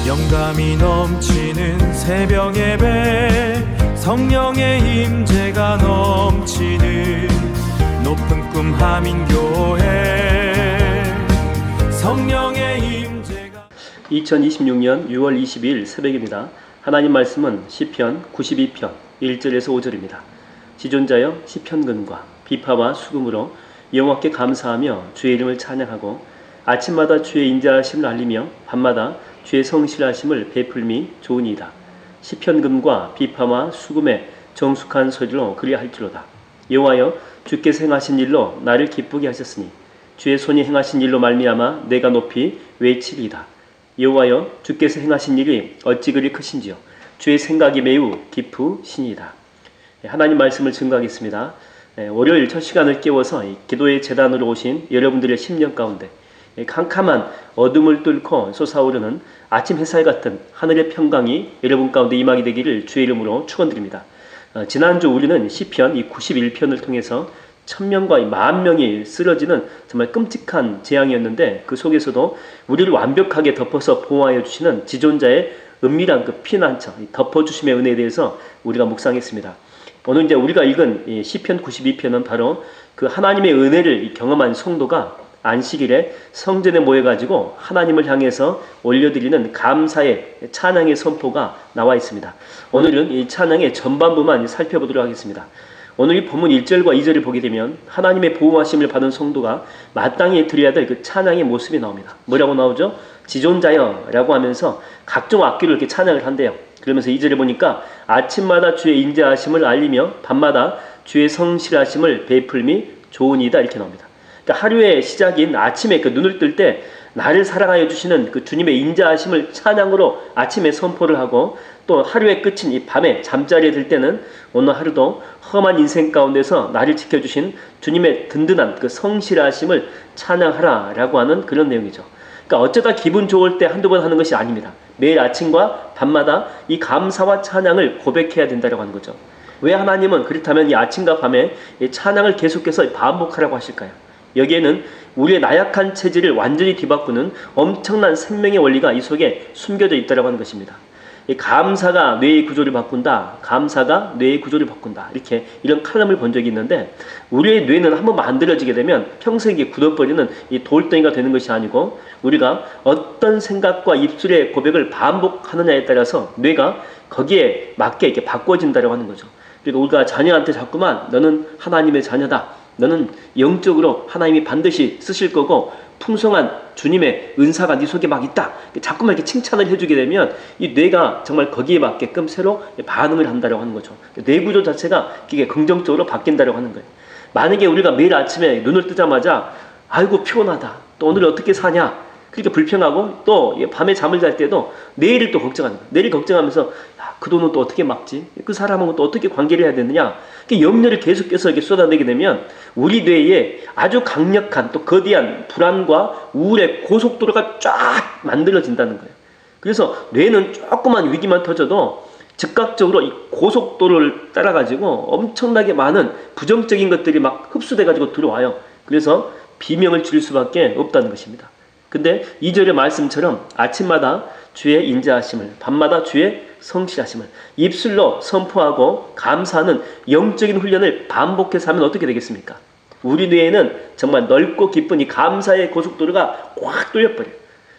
영감이 넘치는 새벽 예배, 성령의 임재가 넘치는 높은 꿈 하민교회. 성령의 임재가 2026년 6월 22일 새벽입니다. 하나님 말씀은 시편 92편 1절에서 5절입니다. 지존자여 시편근과 비파와 수금으로 여호와께 감사하며 주의 이름을 찬양하고 아침마다 주의 인자하심을 알리며 밤마다 주의 성실하심을 베풀미 좋으니이다. 시편금과 비파와 수금의 정숙한 소리로 그리할지로다. 여호와여 주께서 행하신 일로 나를 기쁘게 하셨으니 주의 손이 행하신 일로 말미암아 내가 높이 외치리이다. 여호와여 주께서 행하신 일이 어찌 그리 크신지요 주의 생각이 매우 깊으시니이다. 하나님 말씀을 증거하겠습니다. 월요일 첫 시간을 깨워서 기도의 제단으로 오신 여러분들의 심령 가운데 캄캄한 어둠을 뚫고 솟아오르는 아침 햇살 같은 하늘의 평강이 여러분 가운데 임하게 되기를 주의 이름으로 축원드립니다. 지난주 우리는 시편 91편을 통해서 1000명과 10,000명이 쓰러지는 정말 끔찍한 재앙이었는데 그 속에서도 우리를 완벽하게 덮어서 보호하여 주시는 지존자의 은밀한 그 피난처, 덮어주심의 은혜에 대해서 우리가 묵상했습니다. 오늘 이제 우리가 읽은 시편 92편은 바로 그 하나님의 은혜를 경험한 성도가 안식일에 성전에 모여가지고 하나님을 향해서 올려드리는 감사의 찬양의 선포가 나와 있습니다. 오늘은 이 찬양의 전반부만 살펴보도록 하겠습니다. 오늘 이 본문 1절과 2절을 보게 되면 하나님의 보호하심을 받은 성도가 마땅히 드려야 될 그 찬양의 모습이 나옵니다. 뭐라고 나오죠? 지존자여 라고 하면서 각종 악기로 이렇게 찬양을 한대요. 그러면서 2절에 보니까 아침마다 주의 인자하심을 알리며 밤마다 주의 성실하심을 베풀미 좋으니이다 이렇게 나옵니다. 그러니까 하루의 시작인 아침에 그 눈을 뜰 때 나를 사랑하여 주시는 그 주님의 인자하심을 찬양으로 아침에 선포를 하고 또 하루의 끝인 이 밤에 잠자리에 들 때는 오늘 하루도 험한 인생 가운데서 나를 지켜주신 주님의 든든한 그 성실하심을 찬양하라라고 하는 그런 내용이죠. 그러니까 어쩌다 기분 좋을 때 한두 번 하는 것이 아닙니다. 매일 아침과 밤마다 이 감사와 찬양을 고백해야 된다고 하는 거죠. 왜 하나님은 그렇다면 이 아침과 밤에 이 찬양을 계속해서 반복하라고 하실까요? 여기에는 우리의 나약한 체질을 완전히 뒤바꾸는 엄청난 생명의 원리가 이 속에 숨겨져 있다고 하는 것입니다. 이 감사가 뇌의 구조를 바꾼다. 감사가 뇌의 구조를 바꾼다. 이런 칼럼을 본 적이 있는데 우리의 뇌는 한번 만들어지게 되면 평생 굳어버리는 이 돌덩이가 되는 것이 아니고 우리가 어떤 생각과 입술의 고백을 반복하느냐에 따라서 뇌가 거기에 맞게 이렇게 바꿔진다고 하는 거죠. 그러니까 우리가 자녀한테 자꾸만 너는 하나님의 자녀다. 너는 영적으로 하나님이 반드시 쓰실 거고 풍성한 주님의 은사가 네 속에 막 있다. 자꾸만 이렇게 칭찬을 해주게 되면 이 뇌가 정말 거기에 맞게끔 새로 반응을 한다고 하는 거죠. 뇌 구조 자체가 이게 긍정적으로 바뀐다고 하는 거예요. 만약에 우리가 매일 아침에 눈을 뜨자마자 아이고 피곤하다. 또 오늘 어떻게 사냐. 그렇게 불평하고 또 밤에 잠을 잘 때도 내일을 또 걱정하는 거예요. 내일 걱정하면서 그 돈은 또 어떻게 막지? 그 사람하고 또 어떻게 관계를 해야 되느냐? 염려를 계속해서 이렇게 쏟아내게 되면 우리 뇌에 아주 강력한 또 거대한 불안과 우울의 고속도로가 쫙 만들어진다는 거예요. 그래서 뇌는 조그만 위기만 터져도 즉각적으로 이 고속도로를 따라가지고 엄청나게 많은 부정적인 것들이 막 흡수돼가지고 들어와요. 그래서 비명을 지를 수밖에 없다는 것입니다. 근데 2절의 말씀처럼 아침마다 주의 인자하심을 밤마다 주의 성실하심을 입술로 선포하고 감사하는 영적인 훈련을 반복해서 하면 어떻게 되겠습니까? 우리 뇌에는 정말 넓고 깊은 이 감사의 고속도로가 꽉 뚫려버려요.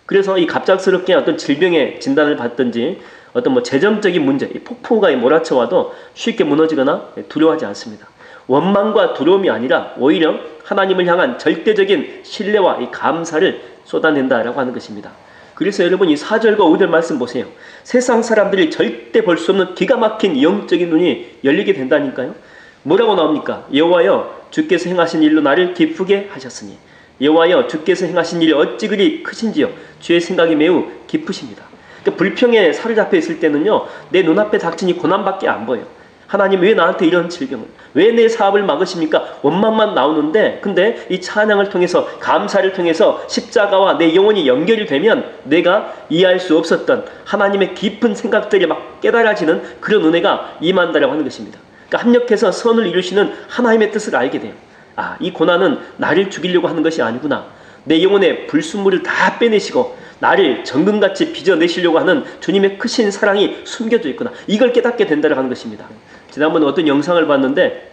그래서 이 갑작스럽게 어떤 질병의 진단을 받든지 어떤 재정적인 문제, 이 폭풍우가 몰아쳐와도 쉽게 무너지거나 두려워하지 않습니다. 원망과 두려움이 아니라 오히려 하나님을 향한 절대적인 신뢰와 이 감사를 쏟아낸다라고 하는 것입니다. 그래서 여러분 이 4절과 5절 말씀 보세요. 세상 사람들이 절대 볼 수 없는 기가 막힌 영적인 눈이 열리게 된다니까요. 뭐라고 나옵니까? 여호와여 주께서 행하신 일로 나를 기쁘게 하셨으니 여호와여 주께서 행하신 일이 어찌 그리 크신지요 주의 생각이 매우 깊으십니다. 그러니까 불평에 사로잡혀 있을 때는요 내 눈앞에 닥친 이 고난밖에 안 보여요. 하나님 왜 나한테 이런 질병을 왜 내 사업을 막으십니까? 원망만 나오는데 근데 이 찬양을 통해서 감사를 통해서 십자가와 내 영혼이 연결이 되면 내가 이해할 수 없었던 하나님의 깊은 생각들이 막 깨달아지는 그런 은혜가 임한다라고 하는 것입니다. 그러니까 합력해서 선을 이루시는 하나님의 뜻을 알게 돼요. 이 고난은 나를 죽이려고 하는 것이 아니구나. 내 영혼의 불순물을 다 빼내시고 나를 정금같이 빚어내시려고 하는 주님의 크신 사랑이 숨겨져 있구나. 이걸 깨닫게 된다고 하는 것입니다. 지난번에 어떤 영상을 봤는데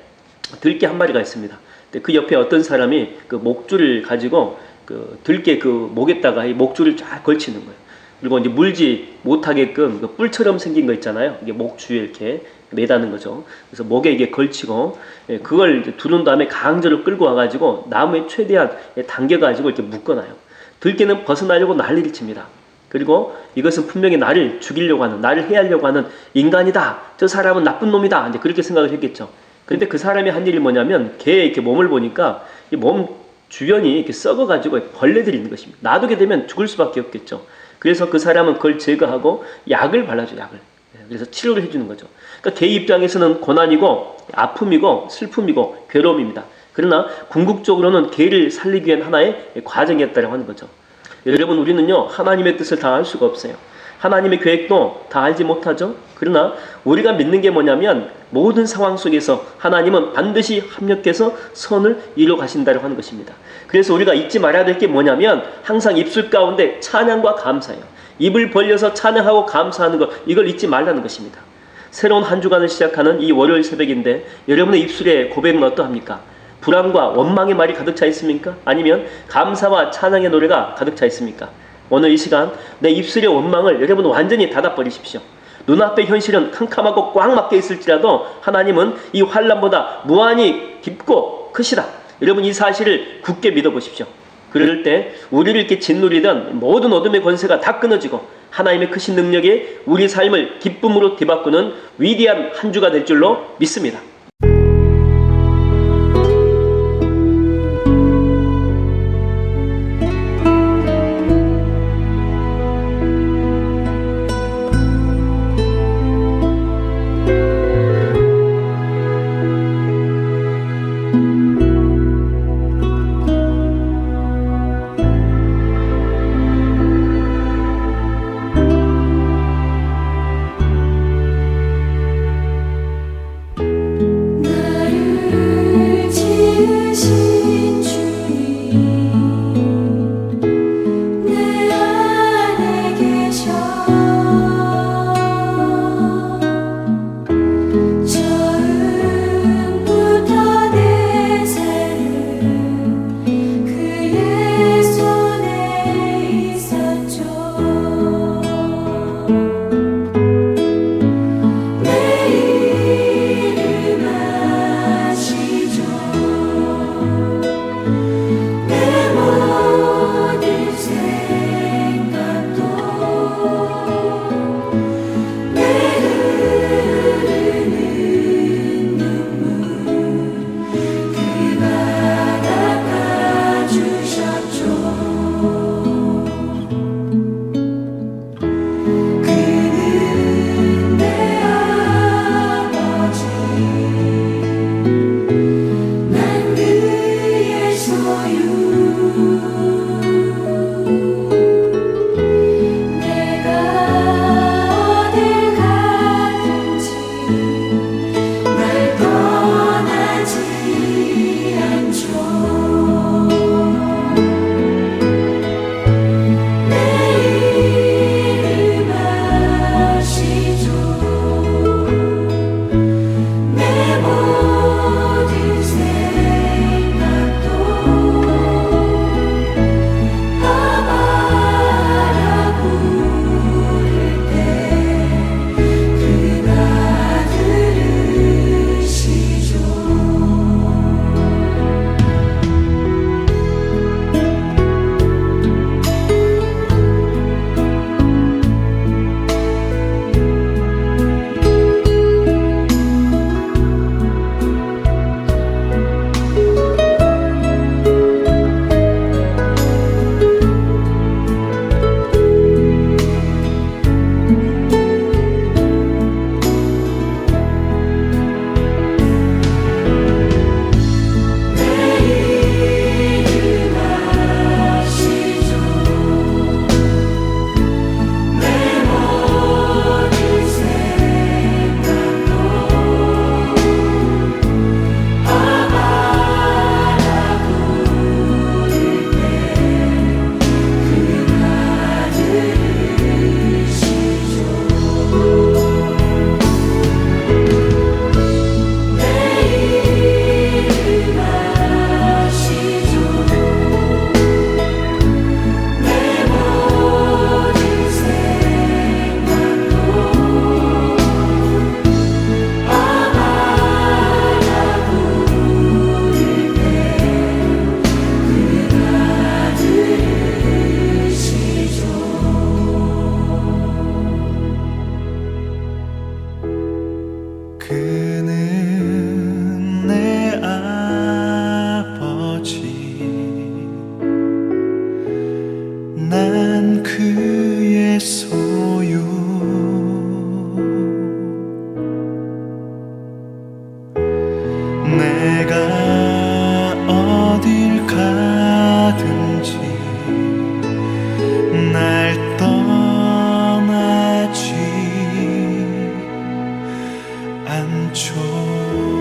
들개 한 마리가 있습니다. 근데 그 옆에 어떤 사람이 그 목줄을 가지고 그 들개 그 목에다가 이 목줄을 쫙 걸치는 거예요. 그리고 이제 물지 못하게끔 그 뿔처럼 생긴 거 있잖아요. 이게 목 주위에 이렇게 매다는 거죠. 그래서 목에 이게 걸치고 그걸 이제 두른 다음에 강제로 끌고 와가지고 나무에 최대한 당겨가지고 이렇게 묶어놔요. 들개는 벗어나려고 난리를 칩니다. 그리고 이것은 분명히 나를 죽이려고 하는, 나를 해하려고 하는 인간이다. 저 사람은 나쁜 놈이다. 이제 그렇게 생각을 했겠죠. 근데 그 사람이 한 일이 뭐냐면 개의 이렇게 몸을 보니까 이 몸 주변이 이렇게 썩어가지고 벌레들이 있는 것입니다. 놔두게 되면 죽을 수밖에 없겠죠. 그래서 그 사람은 그걸 제거하고 약을 발라줘요. 약을. 그래서 치료를 해주는 거죠. 그러니까 개 입장에서는 고난이고 아픔이고 슬픔이고 괴로움입니다. 그러나 궁극적으로는 개를 살리기 위한 하나의 과정이었다고 하는 거죠. 여러분, 우리는요 하나님의 뜻을 다 알 수가 없어요. 하나님의 계획도 다 알지 못하죠. 그러나 우리가 믿는 게 뭐냐면 모든 상황 속에서 하나님은 반드시 합력해서 선을 이루어 가신다고 하는 것입니다. 그래서 우리가 잊지 말아야 될 게 뭐냐면 항상 입술 가운데 찬양과 감사예요. 입을 벌려서 찬양하고 감사하는 것, 이걸 잊지 말라는 것입니다. 새로운 한 주간을 시작하는 이 월요일 새벽인데 여러분의 입술의 고백은 어떠합니까? 불안과 원망의 말이 가득 차 있습니까? 아니면 감사와 찬양의 노래가 가득 차 있습니까? 오늘 이 시간 내 입술의 원망을 여러분 완전히 닫아버리십시오. 눈앞의 현실은 캄캄하고 꽉 막혀 있을지라도 하나님은 이 환난보다 무한히 깊고 크시다. 여러분, 이 사실을 굳게 믿어보십시오. 그럴 때 우리를 이렇게 짓누리던 모든 어둠의 권세가 다 끊어지고 하나님의 크신 능력에 우리 삶을 기쁨으로 뒤바꾸는 위대한 한 주가 될 줄로 믿습니다. 않죠.